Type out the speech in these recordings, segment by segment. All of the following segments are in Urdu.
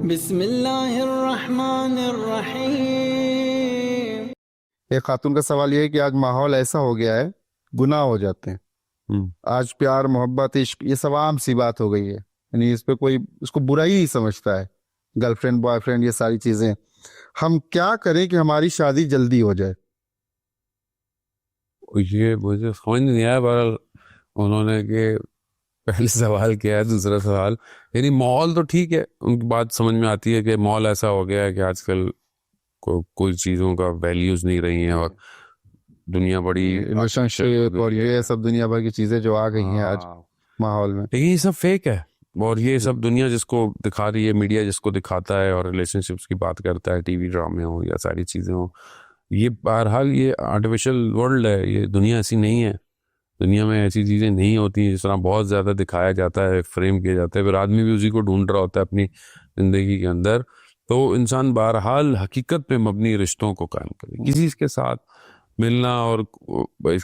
بسم اللہ الرحمن الرحیم۔ ایک خاتون کا سوال یہ ہے کہ آج ماحول ایسا ہو گیا ہے، گناہ ہو جاتے ہیں۔ آج پیار، محبت، عشق یہ سب عام سی بات ہو گئی ہے، یعنی اس پہ کوئی اس کو برا ہی سمجھتا ہے، گرل فرینڈ، بوائے فرینڈ، یہ ساری چیزیں۔ ہم کیا کریں کہ ہماری شادی جلدی ہو جائے؟ یہ مجھے سمجھ نہیں آیا، بہرحال انہوں نے کہ پہلے سوال کیا ہے، دوسرا سوال یعنی ماحول تو ٹھیک ہے، ان کی بات سمجھ میں آتی ہے کہ ماحول ایسا ہو گیا ہے کہ آج کل کوئی چیزوں کا ویلیوز نہیں رہی ہیں، اور دنیا بڑی ایموشن شپ اور یہ سب دنیا بھر کی چیزیں جو آ گئی ہیں آج ماحول میں، لیکن یہ سب فیک ہے، اور یہ سب دنیا جس کو دکھا رہی ہے، میڈیا جس کو دکھاتا ہے اور ریلیشن شپس کی بات کرتا ہے، ٹی وی ڈرامے ہوں یا ساری چیزیں ہوں، یہ بہرحال یہ آرٹیفیشل ورلڈ ہے، یہ دنیا ایسی نہیں ہے، دنیا میں ایسی چیزیں نہیں ہوتی ہیں جس طرح بہت زیادہ دکھایا جاتا ہے، فریم کیا جاتا ہے، پھر آدمی بھی اسی کو ڈھونڈ رہا ہوتا ہے اپنی زندگی کے اندر۔ تو انسان بہرحال حقیقت پہ مبنی رشتوں کو قائم کرے، کسی کے ساتھ ملنا اور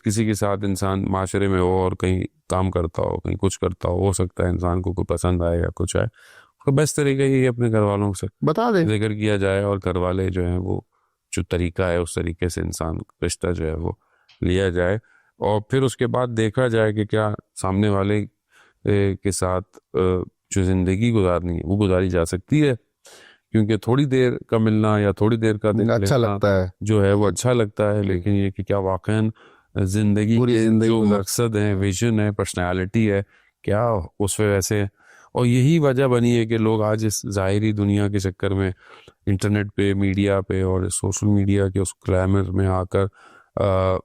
کسی کے ساتھ انسان معاشرے میں ہو اور کہیں کام کرتا ہو، کہیں کچھ کرتا ہو سکتا ہے انسان کو کوئی پسند آئے یا کچھ آئے، اس کا بیسٹ طریقہ یہ اپنے گھر والوں سے بتا دیں ذکر کیا جائے، اور گھر والے جو ہیں وہ جو طریقہ ہے اس طریقے سے انسان رشتہ جو ہے وہ لیا جائے، اور پھر اس کے بعد دیکھا جائے کہ کیا سامنے والے کے ساتھ جو زندگی گزارنی ہے وہ گزاری جا سکتی ہے، کیونکہ تھوڑی دیر کا ملنا یا تھوڑی دیر کا اچھا لگتا ہے جو ہے وہ اچھا لگتا ہے، لیکن یہ کہ کیا واقعاً زندگی کے جو مقصد ہے، ویژن ہے، پرسنالٹی ہے، کیا اس پہ ویسے، اور یہی وجہ بنی ہے کہ لوگ آج اس ظاہری دنیا کے چکر میں انٹرنیٹ پہ، میڈیا پہ اور سوشل میڈیا کے اس گلیمر میں آ کر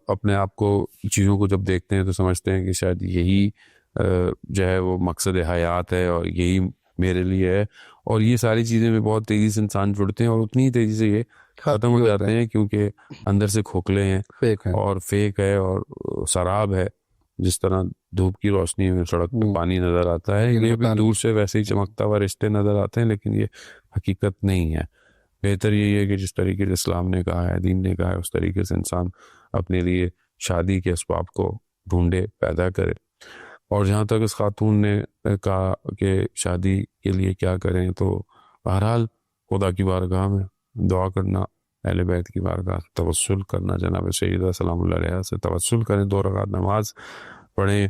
اپنے آپ کو چیزوں کو جب دیکھتے ہیں تو سمجھتے ہیں کہ شاید یہی جو ہے وہ مقصد حیات ہے اور یہی میرے لیے ہے، اور یہ ساری چیزیں میں بہت تیزی سے انسان جڑتے ہیں اور اتنی ہی تیزی سے یہ ختم ہو جاتے ہیں، کیونکہ اندر سے کھوکھلے ہیں اور فیک ہے اور سراب ہے، جس طرح دھوپ کی روشنی میں سڑک پہ پانی نظر آتا ہے، یہ بھی دور سے ویسے ہی چمکتا ہوا رشتے نظر آتے ہیں، لیکن یہ حقیقت نہیں ہے۔ بہتر یہ ہے کہ جس طریقے سے اسلام نے کہا ہے، دین نے کہا ہے، اس طریقے سے انسان اپنے لیے شادی کے اسباب کو ڈھونڈے، پیدا کرے۔ اور جہاں تک اس خاتون نے کہا کہ شادی کے لیے کیا کریں، تو بہرحال خدا کی بارگاہ میں دعا کرنا، اہل بیت کی بارگاہ توسل کرنا، جناب سیدہ سلام اللہ علیہ سے توسل کریں، 2 رکعت نماز پڑھیں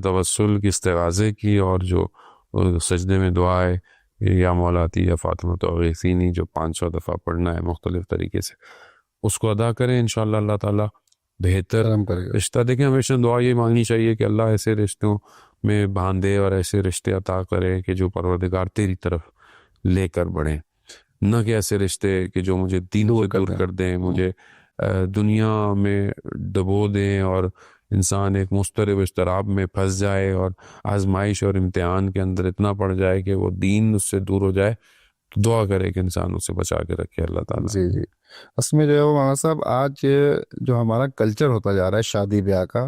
توسل کی، استغاثے کی، اور جو سجدے میں دعا ہے یا مولاتی یا فاطمہ اغیثینی جو 500 دفعہ پڑھنا ہے مختلف طریقے سے، اس کو ادا کریں، انشاءاللہ اللہ تعالیٰ بہتر رشتہ دیکھیں۔ ہمیشہ دعا یہ مانگنی چاہیے کہ اللہ ایسے رشتوں میں باندھے اور ایسے رشتے عطا کرے کہ جو پروردگار تیری طرف لے کر بڑھیں، نہ کہ ایسے رشتے کہ جو مجھے دین سے دور کر دیں، مجھے دنیا میں ڈبو دیں، اور انسان ایک مضطرب اضطراب میں پھنس جائے اور آزمائش اور امتحان کے اندر اتنا پڑ جائے کہ وہ دین اس سے دور ہو جائے۔ تو دعا کرے کہ انسان اسے بچا کے رکھے اللہ تعالیٰ۔ جی اس میں جو ہے وہ مولانا صاحب آج جو ہمارا کلچر ہوتا جا رہا ہے شادی بیاہ کا،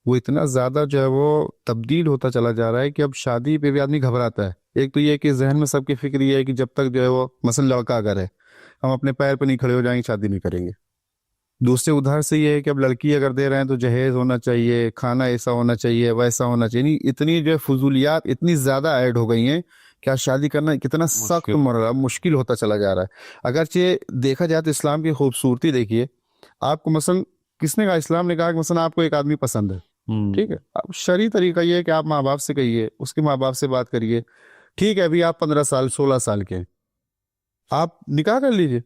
وہ اتنا زیادہ جو ہے وہ تبدیل ہوتا چلا جا رہا ہے کہ اب شادی پہ بھی آدمی گھبراتا ہے۔ ایک تو یہ کہ ذہن میں سب کی فکر یہ ہے کہ جب تک جو ہے وہ مثلا لڑکا اگر ہے، ہم اپنے پیر پہ نہیں کھڑے ہو جائیں گے شادی نہیں کریں گے۔ دوسرے ادھر سے یہ ہے کہ اب لڑکی اگر دے رہے ہیں تو جہیز ہونا چاہیے، کھانا ایسا ہونا چاہیے، ویسا ہونا چاہیے، نہیں اتنی جو ہے فضولیات اتنی زیادہ ایڈ ہو گئی ہیں کہ شادی کرنا کتنا سخت مشکل ہوتا چلا جا رہا ہے۔ اگرچہ دیکھا جائے تو اسلام کی خوبصورتی دیکھیے، آپ کو مثلا کس نے کہا، اسلام نے کہا کہ مثلا آپ کو ایک آدمی پسند ہے، ٹھیک ہے، اب شرعی طریقہ یہ ہے کہ آپ ماں باپ سے کہیے، اس کے ماں باپ سے بات کریے، ٹھیک ہے، ابھی آپ 15 سال 16 سال کے ہیں، آپ نکاح کر لیجئے،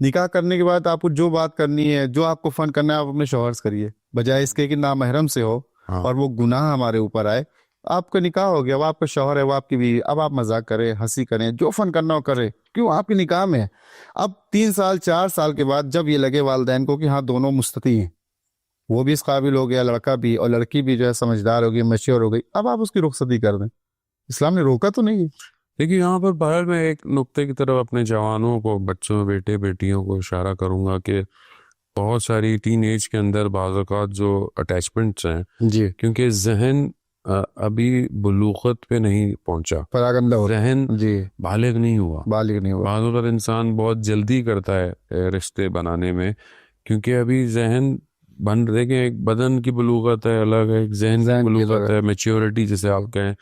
نکاح کرنے کے بعد آپ کو جو بات کرنی ہے، جو آپ کو فن کرنا ہے، آپ اپنے شوہر سے کریے، بجائے اس کے کہ نامحرم سے ہو اور وہ گناہ ہمارے اوپر آئے۔ آپ کا نکاح ہو گیا، وہ آپ کا شوہر ہے، وہ آپ کی بیوی، اب آپ مذاق کریں، ہنسی کریں، جو فن کرنا ہو کرے، کیوں، آپ کے نکاح میں۔ اب 3 سال 4 سال کے بعد جب یہ لگے والدین کو کہ ہاں دونوں مستطیع ہیں، وہ بھی اس قابل ہو گیا لڑکا بھی، اور لڑکی بھی جو ہے سمجھدار ہو گئی، میچور ہو گئی، اب آپ اس کی رخصتی کر دیں، اسلام نے روکا تو نہیں ہے۔ لیکن یہاں پر بہرحال میں ایک نقطے کی طرف اپنے جوانوں کو، بچوں، بیٹے بیٹیوں کو اشارہ کروں گا کہ بہت ساری ٹین ایج کے اندر بعض اوقات جو اٹیچمنٹس ہیں، جی، کیونکہ ذہن ابھی بلوغت پہ نہیں پہنچا، پراگندہ ہو، ذہن جی، بالغ نہیں ہوا، بالغ نہیں ہوا، بعض اوقات انسان بہت جلدی کرتا ہے رشتے بنانے میں، کیونکہ ابھی ذہن بن، دیکھیں ایک بدن کی بلوغت ہے الگ ہے، ایک ذہن کی بلوغت ہے، میچیورٹی جسے آپ کہیں،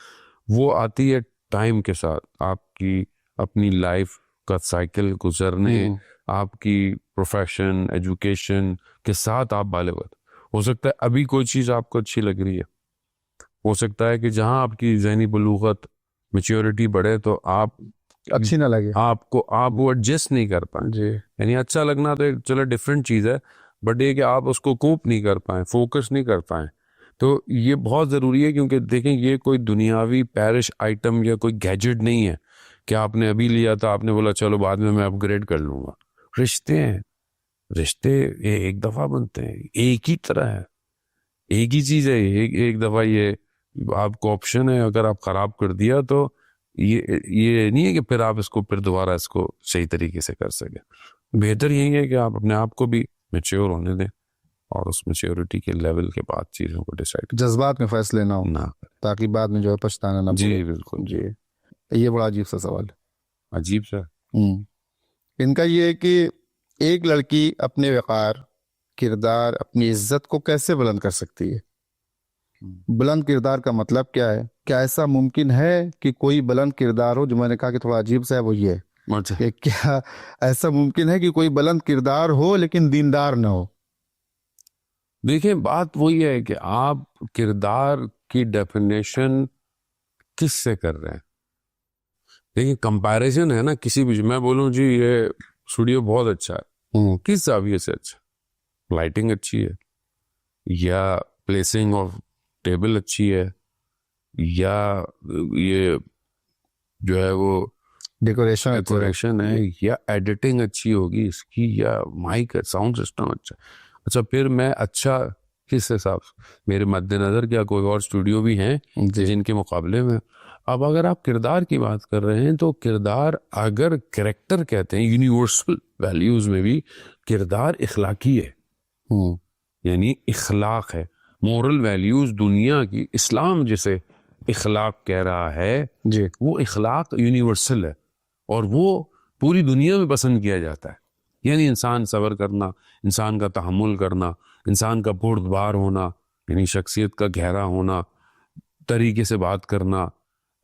وہ آتی ہے ٹائم کے ساتھ، آپ کی اپنی لائف کا سائیکل گزرنے، آپ کی پروفیشن ایجوکیشن کے ساتھ آپ بالغ ہو سکتا ہے ابھی کوئی چیز آپ کو اچھی لگ رہی ہے، ہو سکتا ہے کہ جہاں آپ کی ذہنی بلوغت میچیورٹی بڑھے تو آپ اچھی نہ لگے آپ وہ ایڈجسٹ نہیں کر پائیں. جی. یعنی اچھا لگنا تو چلو ڈفرینٹ چیز ہے، بٹ یہ کہ آپ اس کو کوپ نہیں کر پائیں، فوکس نہیں کر پائیں. تو یہ بہت ضروری ہے، کیونکہ دیکھیں یہ کوئی دنیاوی پیرش آئٹم یا کوئی گیجٹ نہیں ہے کہ آپ نے ابھی لیا تھا، آپ نے بولا چلو بعد میں اپ گریڈ کر لوں گا. رشتے ہیں، رشتے ایک دفعہ بنتے ہیں، ایک ہی طرح ہے، ایک ہی چیز ہے. ایک دفعہ یہ آپ کو آپشن ہے، اگر آپ خراب کر دیا تو یہ نہیں ہے کہ پھر آپ اس کو پھر دوبارہ اس کو صحیح طریقے سے کر سکیں. بہتر یہی ہے کہ آپ اپنے آپ کو بھی میچیور ہونے دیں اور اس میچیورٹی کے لیول کے بعد چیزوں کو ڈیسائیڈ جذبات میں فیصلے نہ ہو نہ. تاکہ بعد میں جو ہے پچھتانا نہ جی پڑے. بالکل. جی یہ بڑا عجیب سا سوال ہے. عجیب سا. ان کا یہ ہے کہ ایک لڑکی اپنے وقار، کردار، اپنی عزت کو کیسے بلند کر سکتی ہے؟ بلند کردار کا مطلب کیا ہے؟ کیا ایسا ممکن ہے کہ کوئی بلند کردار ہو؟ جو میں نے کہا کہ تھوڑا عجیب سا ہے وہ یہ ہے کہ کیا ایسا ممکن ہے کہ کوئی بلند کردار ہو لیکن دیندار نہ ہو؟ دیکھیں بات وہی ہے کہ آپ کردار کی ڈیفینیشن کس سے کر رہے ہیں. دیکھیں کمپیریزن ہے نا، کسی بھی، میں بولوں جی یہ اسٹوڈیو بہت اچھا ہے، کس زاویے سے اچھا؟ لائٹنگ اچھی ہے، یا پلیسنگ آف ٹیبل اچھی ہے، یا یہ جو ہے وہ ڈیکوریشن ہے، یا ایڈیٹنگ اچھی ہوگی اس کی، یا مائک ساؤنڈ سسٹم اچھا. اچھا پھر میں اچھا کس حساب سے؟ میرے مد نظر کیا کوئی اور اسٹوڈیو بھی ہیں جن کے مقابلے میں. اب اگر آپ کردار کی بات کر رہے ہیں تو کردار، اگر کریکٹر کہتے ہیں یونیورسل ویلیوز میں بھی کردار اخلاقی ہے، یعنی اخلاق ہے، مورل ویلیوز دنیا کی. اسلام جسے اخلاق کہہ رہا ہے جی وہ اخلاق یونیورسل ہے اور وہ پوری دنیا میں پسند کیا جاتا ہے. یعنی انسان صبر کرنا، انسان کا تحمل کرنا، انسان کا بردبار ہونا، یعنی شخصیت کا گہرا ہونا، طریقے سے بات کرنا،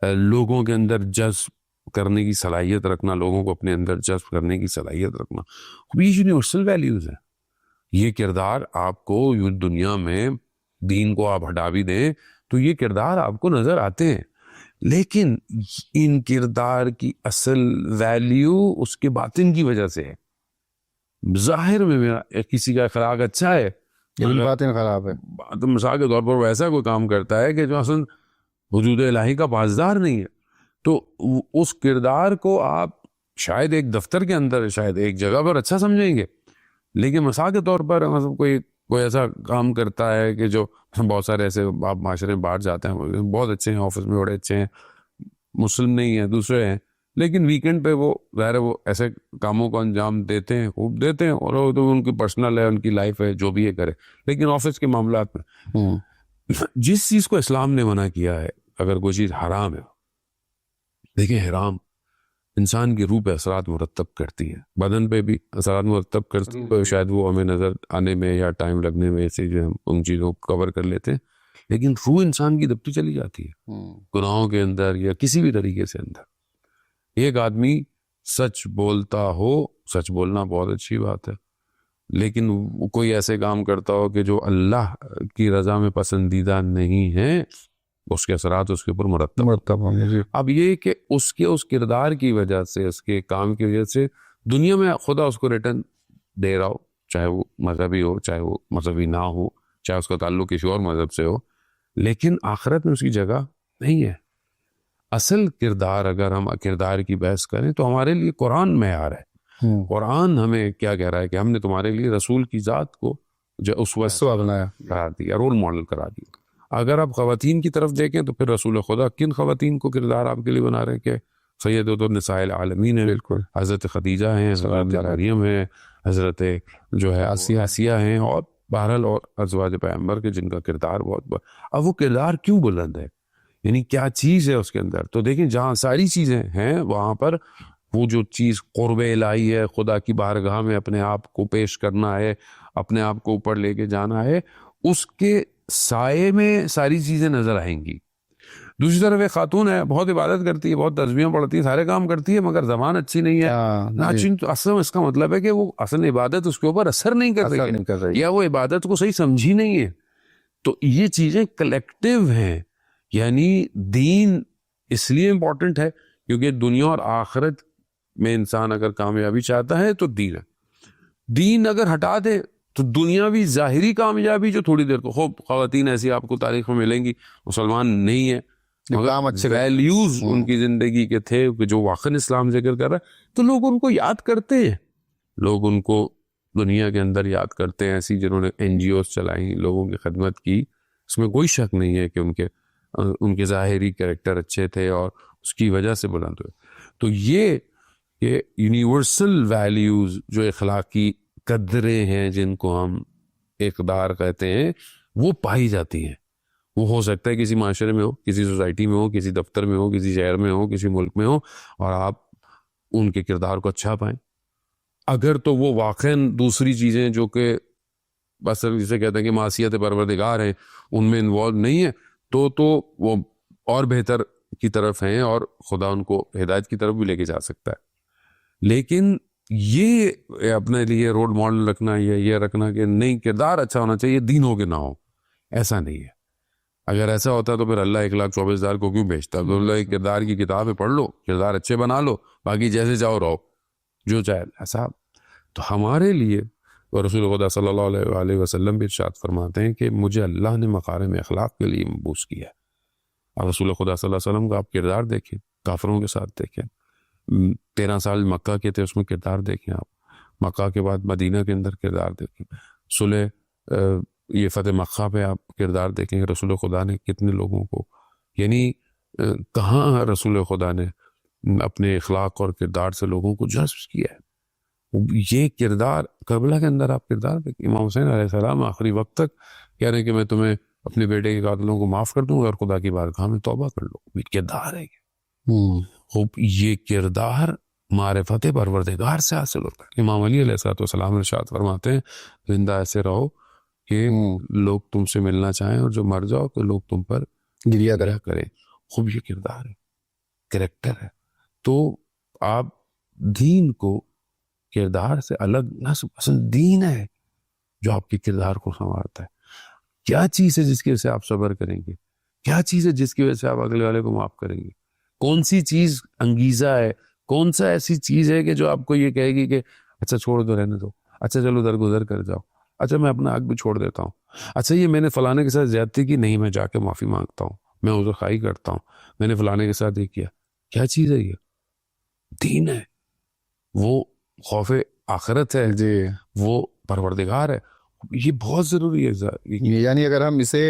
لوگوں کے اندر جذب کرنے کی صلاحیت رکھنا، لوگوں کو اپنے اندر جذب کرنے کی صلاحیت رکھنا، یہ یونیورسل ویلیوز ہیں. یہ کردار آپ کو دنیا میں، دین کو آپ ہٹا بھی دیں تو یہ کردار آپ کو نظر آتے ہیں. لیکن ان کردار کی اصل ویلیو اس کے باطن کی وجہ سے ہے. ظاہر میں میرا کسی کا اخلاق اچھا ہے لیکن باطن خراب ہے، تو مثال کے طور پر وہ ایسا کوئی کام کرتا ہے کہ جو اصل حدود الہی کا پاسدار نہیں ہے، تو اس کردار کو آپ شاید ایک دفتر کے اندر، شاید ایک جگہ پر اچھا سمجھیں گے، لیکن مثال کے طور پر مطلب کوئی ایسا کام کرتا ہے کہ جو بہت سارے ایسے آپ معاشرے میں باہر جاتے ہیں بہت اچھے ہیں، آفس میں بڑے اچھے ہیں، مسلم نہیں ہیں، دوسرے ہیں، لیکن ویکنڈ پہ وہ ظاہر ہے وہ ایسے کاموں کو انجام دیتے ہیں، خوب دیتے ہیں، اور وہ تو ان کی پرسنل ہے، ان کی لائف ہے، جو بھی ہے کرے. لیکن آفس کے معاملات میں جس چیز کو اسلام نے منع کیا ہے، اگر کوئی چیز حرام ہے، دیکھیں حرام انسان کی روح پہ اثرات مرتب کرتی ہے، بدن پہ بھی اثرات مرتب کرتی ہے، شاید وہ ہمیں نظر آنے میں یا ٹائم لگنے میں ایسے جو ہم ان چیزوں کو کور کر لیتے ہیں، لیکن روح انسان کی دبتی چلی جاتی ہے گناہوں کے اندر یا کسی بھی طریقے سے اندر. ایک آدمی سچ بولتا ہو، سچ بولنا بہت اچھی بات ہے، لیکن کوئی ایسے کام کرتا ہو کہ جو اللہ کی رضا میں پسندیدہ نہیں ہے، اس کے اثرات اس کے اوپر مرتب ہوں گے. جی اب یہ کہ اس کے اس کردار کی وجہ سے، اس کے کام کی وجہ سے دنیا میں خدا اس کو ریٹرن دے رہا ہو، چاہے وہ مذہبی ہو، چاہے وہ مذہبی نہ ہو، چاہے اس کا تعلق کسی اور مذہب سے ہو، لیکن آخرت میں اس کی جگہ نہیں ہے. اصل کردار، اگر ہم کردار کی بحث کریں تو ہمارے لیے قرآن معیار ہے. قرآن ہمیں کیا کہہ رہا ہے کہ ہم نے تمہارے لیے رسول کی ذات کو جو اسوہ بنایا، قرار دیا، رول ماڈل قرار دیا. اگر آپ خواتین کی طرف دیکھیں تو پھر رسول خدا کن خواتین کو کردار آپ کے لیے بنا رہے ہیں کہ سیدۃ النساء العالمین ہیں، بالکل، حضرت خدیجہ ہیں، حضرت مریم ہیں، حضرت جو ہے آسیہ ہیں، اور بہرحال اور ازواج پیغمبر کے جن کا کردار بہت اب وہ کردار کیوں بلند ہے، یعنی کیا چیز ہے اس کے اندر؟ تو دیکھیں جہاں ساری چیزیں ہیں وہاں پر وہ جو چیز قرب الہی ہے، خدا کی بارگاہ میں اپنے آپ کو پیش کرنا ہے، اپنے آپ کو اوپر لے کے جانا ہے، اس کے سائے میں ساری چیزیں نظر آئیں گی. دوسری طرف ایک خاتون ہے بہت عبادت کرتی ہے, بہت تسبیحیں پڑھتی ہے, سارے کام کرتی ہے, مگر زبان اچھی نہیں ہے. ناچین تو اصل اس کا مطلب ہے کہ وہ اصل عبادت اس کے اوپر اثر نہیں کر رہی ہے, یا وہ عبادت کو صحیح سمجھی نہیں ہے. تو یہ چیزیں کلیکٹیو ہیں. یعنی دین اس لیے امپورٹنٹ ہے کیونکہ دنیا اور آخرت میں انسان اگر کامیابی چاہتا ہے تو دین ہے. دین اگر ہٹا دے تو دنیاوی ظاہری کامیابی جو تھوڑی دیر کو, خوب خواتین ایسی آپ کو تاریخ میں ملیں گی مسلمان نہیں ہے مگر ویلیوز ان کی زندگی کے تھے جو واقعی اسلام ذکر کر رہا ہے, تو لوگ ان کو یاد کرتے ہیں, لوگ ان کو دنیا کے اندر یاد کرتے ہیں. ایسی جنہوں نے NGOs چلائیں, لوگوں کی خدمت کی, اس میں کوئی شک نہیں ہے کہ ان کے ظاہری کریکٹر اچھے تھے اور اس کی وجہ سے بلند ہوئے. تو یہ یونیورسل ویلیوز جو اخلاقی قدریں ہیں جن کو ہم اقدار کہتے ہیں وہ پائی جاتی ہیں. وہ ہو سکتا ہے کسی معاشرے میں ہو, کسی سوسائٹی میں ہو, کسی دفتر میں ہو, کسی شہر میں ہو, کسی ملک میں ہو, اور آپ ان کے کردار کو اچھا پائیں. اگر تو وہ واقعاً دوسری چیزیں جو کہ بس جسے کہتے ہیں کہ معصیت پروردگار ہیں ان میں انوالو نہیں ہے تو وہ اور بہتر کی طرف ہیں اور خدا ان کو ہدایت کی طرف بھی لے کے جا سکتا ہے. لیکن یہ اپنے لیے رول ماڈل رکھنا, یہ رکھنا کہ نہیں کردار اچھا ہونا چاہیے, دین ہو کہ نہ ہو, ایسا نہیں ہے. اگر ایسا ہوتا تو پھر اللہ 1,24,000 کو کیوں بھیجتا؟ تو اللہ کردار کی کتابیں پڑھ لو, کردار اچھے بنا لو, باقی جیسے چاہو رہو, جو چاہے ایسا. تو ہمارے لیے رسول خدا صلی اللہ علیہ وسلم بھی ارشاد فرماتے ہیں کہ مجھے اللہ نے مکارم اخلاق کے لیے مبعوث کیا ہے. اور رسول خدا صلی اللہ علیہ وسلم کا آپ کردار دیکھیں, کافروں کے ساتھ دیکھیں, 13 سال مکہ کے تھے, اس میں کردار دیکھیں آپ, مکہ کے بعد مدینہ کے اندر کردار دیکھیں, صلح یہ فتح مکہ پہ آپ کردار دیکھیں کہ رسول خدا نے کتنے لوگوں کو, یعنی کہاں رسول خدا نے اپنے اخلاق اور کردار سے لوگوں کو جذب کیا ہے. یہ کردار کربلا کے اندر آپ کردار دیکھیں, امام حسین علیہ السلام آخری وقت تک کہہ رہے ہیں کہ میں تمہیں اپنے بیٹے کے قاتلوں کو معاف کر دوں گا اور خدا کی بارگاہ میں توبہ کر لو. یہ کردار ہے. یہ کردار معرفت پروردگار سے حاصل ہوتا ہے. امام علی علیہ السلام ارشاد فرماتے ہیں زندہ ایسے رہو کہ لوگ تم سے ملنا چاہیں اور جو مر جاؤ تو لوگ تم پر گریہ کریں. خوب یہ کردار ہے, کریکٹر ہے. تو آپ دین کو کردار سے الگ نہ, اصل دین ہے جو آپ کے کردار کو سنوارتا ہے. کیا چیز ہے جس کی وجہ سے آپ صبر کریں گے, کیا چیز ہے جس کی وجہ سے آپ اگلے والے کو معاف کریں گے, کون سی چیز انگیزہ ہے, کون سا ایسی چیز ہے کہ جو آپ کو یہ کہے گی کہ اچھا چھوڑ دو, رہنے دو, اچھا چلو درگزر کر جاؤ, اچھا میں اپنا حق بھی چھوڑ دیتا ہوں, اچھا یہ میں نے فلانے کے ساتھ زیادتی کی, نہیں میں جا کے معافی مانگتا ہوں, میں عذر خواہی کرتا ہوں, میں نے فلانے کے ساتھ یہ کیا. کیا چیز ہے یہ؟ دین ہے, وہ خوف آخرت ہے, وہ پروردگار ہے. یہ بہت ضروری ہے. یعنی اگر ہم اسے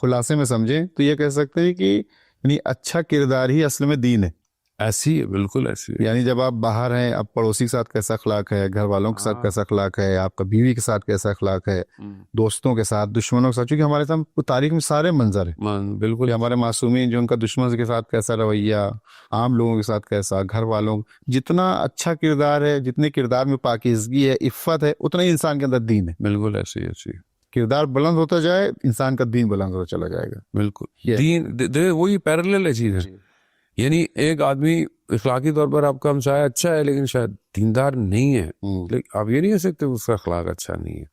خلاصے میں سمجھیں تو یہ کہہ سکتے ہیں کہ یعنی اچھا کردار ہی اصل میں دین ہے. ایسی ہے, بالکل ایسی ہے. یعنی جب آپ باہر ہیں, اب پڑوسی کے ساتھ کیسا اخلاق ہے, گھر والوں کے ساتھ کیسا اخلاق ہے, آپ کا بیوی کے ساتھ کیسا اخلاق ہے, دوستوں کے ساتھ, دشمنوں کے ساتھ, چونکہ ہمارے ساتھ تاریخ میں سارے منظر ہیں. بالکل ہمارے معصومین جو ان کا دشمن کے ساتھ کیسا رویہ, عام لوگوں کے ساتھ کیسا, گھر والوں, جتنا اچھا کردار ہے, جتنے کردار میں پاکیزگی ہے, عفت ہے, اتنا ہی انسان کے اندر دین ہے. بالکل ایسی ایسی کردار بلند ہوتا جائے, انسان کا دین بلند ہوتا چلا جائے گا. بالکل دین وہی پیرلل ہے چیز ہے. یعنی ایک آدمی اخلاقی طور پر آپ کا ہمسایہ اچھا ہے لیکن شاید دیندار نہیں ہے, لیکن آپ یہ نہیں کہہ سکتے اس کا اخلاق اچھا نہیں ہے.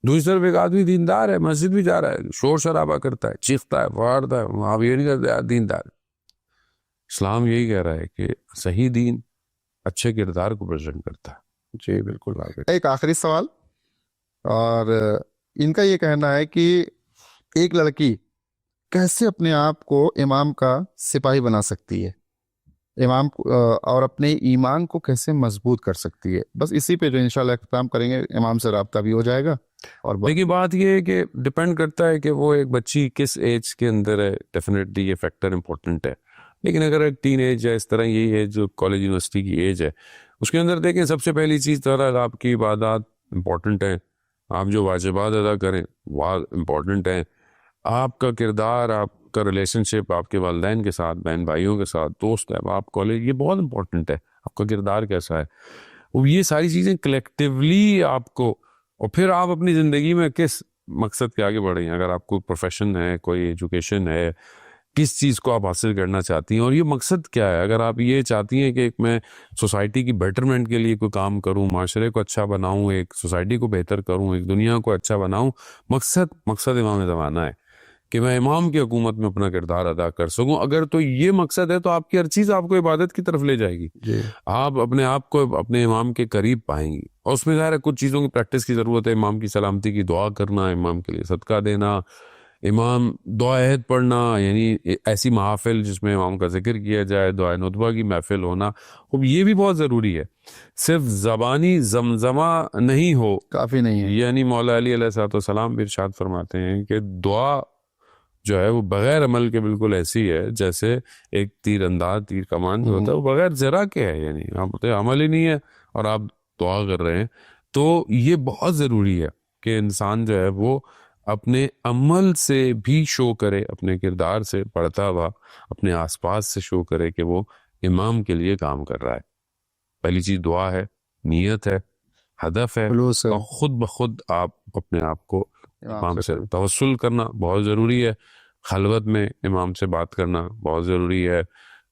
دوسری طرف ایک آدمی دیندار ہے, مسجد بھی جا رہا ہے, شور شرابہ کرتا ہے, چیختا ہے, پھاڑتا ہے, آپ یہ نہیں کہتے یار دیندار. اسلام یہی کہہ رہا ہے کہ صحیح دین اچھے کردار کو پریزنٹ کرتا ہے. جی بالکل. ایک آخری سوال, اور ان کا یہ کہنا ہے کہ ایک لڑکی کیسے اپنے آپ کو امام کا سپاہی بنا سکتی ہے, امام اور اپنے ایمان کو کیسے مضبوط کر سکتی ہے. بس اسی پہ جو انشاءاللہ اختتام کریں گے, امام سے رابطہ بھی ہو جائے گا. اور لیکن بات یہ ہے کہ ڈپینڈ کرتا ہے کہ وہ ایک بچی کس ایج کے اندر ہے. ڈیفینیٹلی یہ فیکٹر امپورٹنٹ ہے. لیکن اگر ایک ٹین ایج ہے, اس طرح یہی ہے جو کالج یونیورسٹی کی ایج ہے, اس کے اندر دیکھیں سب سے پہلی چیز طرح آپ کی عبادات امپورٹنٹ ہیں, آپ جو واجبات ادا کریں وہ امپورٹنٹ ہیں, آپ کا کردار, آپ کا ریلیشن شپ آپ کے والدین کے ساتھ, بہن بھائیوں کے ساتھ, دوست ہے, آپ کالج, یہ بہت امپورٹنٹ ہے. آپ کا کردار کیسا ہے, وہ یہ ساری چیزیں کلیکٹیولی آپ کو, اور پھر آپ اپنی زندگی میں کس مقصد کے آگے بڑھیں. اگر آپ کو پروفیشن ہے, کوئی ایجوکیشن ہے, کس چیز کو آپ حاصل کرنا چاہتی ہیں اور یہ مقصد کیا ہے. اگر آپ یہ چاہتی ہیں کہ ایک میں سوسائٹی کی بیٹرمنٹ کے لیے کوئی کام کروں, معاشرے کو اچھا بناؤں, ایک سوسائٹی کو بہتر کروں, ایک دنیا کو اچھا بناؤں, مقصد امام زمانہ ہے کہ میں امام کی حکومت میں اپنا کردار ادا کر سکوں. اگر تو یہ مقصد ہے تو آپ کی ہر چیز آپ کو عبادت کی طرف لے جائے گی. آپ اپنے آپ کو اپنے امام کے قریب پائیں گی. اور اس میں ظاہر ہے کچھ چیزوں کی پریکٹس کی ضرورت ہے. امام کی سلامتی کی دعا کرنا, امام کے لیے صدقہ دینا, امام دعا عہد پڑھنا, یعنی ایسی محافل جس میں امام کا ذکر کیا جائے, دعائے ندبہ کی محفل ہونا, اب یہ بھی بہت ضروری ہے. صرف زبانی زمزمہ نہیں ہو کافی نہیں ہے. یعنی مولا علی علیہ الصلوۃ والسلام بھی ارشاد فرماتے ہیں کہ دعا جو ہے وہ بغیر عمل کے بالکل ایسی ہے جیسے ایک تیر انداز, تیر کمان جو ہوتا ہے وہ بغیر زرہ کے ہے, یعنی آپ عمل ہی نہیں ہے اور آپ دعا کر رہے ہیں. تو یہ بہت ضروری ہے کہ انسان جو ہے وہ اپنے عمل سے بھی شو کرے, اپنے کردار سے پڑھتا ہوا اپنے آس پاس سے شو کرے کہ وہ امام کے لیے کام کر رہا ہے. پہلی چیز دعا ہے, نیت ہے, ہدف ہے, خلوص ہے. اور خود بخود آپ اپنے آپ کو امام سے توسل کرنا بہت ضروری ہے. خلوت میں امام سے بات کرنا بہت ضروری ہے.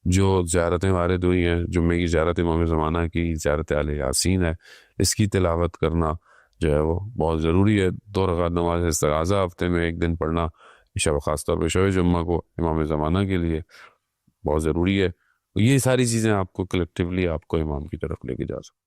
جو زیارتیں وارد ہوئی ہیں, جمعے کی زیارت امام زمانہ کی, زیارت آل یاسین ہے, اس کی تلاوت کرنا جو ہے وہ بہت ضروری ہے. 2 رکعت نماز استغاثہ ہفتے میں 1 دن پڑھنا, شب خاص طور پہ شب جمعہ کو امام زمانہ کے لیے بہت ضروری ہے. یہ ساری چیزیں آپ کو کلیکٹیولی آپ کو امام کی طرف لے کے جا سکتے.